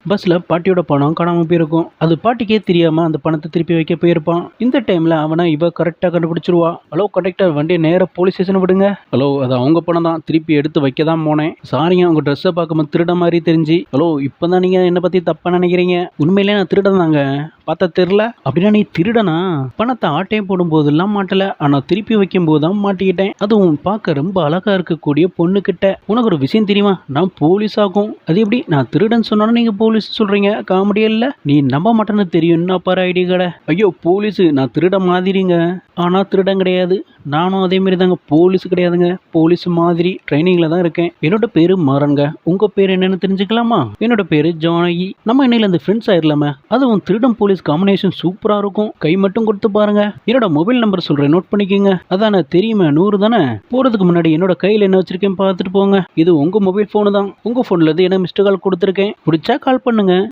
பஸ்ல பாட்டியோட பணம் காணாம போயிருக்கும். அது பாட்டிக்கே தெரியாம அந்த பணத்தை திருப்பி வைக்க போயிருப்பான். இந்த டைம்ல அவனை இவ கரெக்டா கண்டுபிடிச்சிருவா. ஹலோ கண்டக்டர், வண்டியை நேரா போலீஸ் ஸ்டேஷன் விடுங்க. ஹலோ, அது அவங்க பணம் தான், திருப்பி எடுத்து வைக்க தான் போனேன். சாரிங்க, உங்க ட்ரெஸ்ஸை பார்க்கும்போது திருட மாதிரி தெரிஞ்சு. ஹலோ, இப்பதான் நீங்க என்ன பத்தி தப்பா நினைக்கிறீங்க. உண்மையிலே நான் திருடன் தாங்க, பார்த்தா தெரியல. அப்படின்னா நீ திருடனா? பணத்தை ஆட்டையும் போடும் போதெல்லாம் மாட்டல, ஆனா திருப்பி வைக்கும் போதுதான் மாட்டிக்கிட்டேன். அதுவும் பார்க்க ரொம்ப அழகா இருக்கக்கூடிய பொண்ணு கிட்ட. உனக்கு ஒரு விஷயம் தெரியுமா? நான் போலீஸ் ஆகும். அது எப்படி? நான் திருடன் சொன்னா நீங்க போலீஸ் சொல்றீங்க? காமெடியா இல்ல? நீ நம்ப மாட்டேன்னு தெரியும். என்ன பாரு ஐடி கடை. ஐயோ போலீஸ், நான் திருட மாதிரிங்க, ஆனா திருடன் கிடையாது. நானும் அதே மாதிரி தாங்க, போலீஸ் கிடையாதுங்க, போலீஸ் மாதிரி ட்ரைனிங்ல தான் இருக்கேன். என்னோட பேரு மாறன்ங்க. உங்க பேர் என்னன்னு தெரிஞ்சுக்கலாமா? என்னோட பேரு ஜானகி. நம்ம இன்னையில இந்த ஃப்ரெண்ட்ஸ் ஆயிரலாமே. அதுவும் திருடன் போலீஸ் காம்பினேஷன் சூப்பரா இருக்கும். கை மட்டும் கொடுத்து பாருங்க. என்னோட மொபைல் நம்பர் சொல்றேன், நோட் பண்ணிக்கோங்க. அதானே தெரியுமே, 100 தானே. போறதுக்கு முன்னாடி என்னோட கையில என்ன வச்சிருக்கேன் பார்த்துட்டு போங்க. இது உங்க மொபைல் போனு தான். உங்க போன்ல இருந்து என்ன மிஸ்டு கால் கொடுத்துருக்கேன். பிடிச்சா கால் பண்ணுங்க.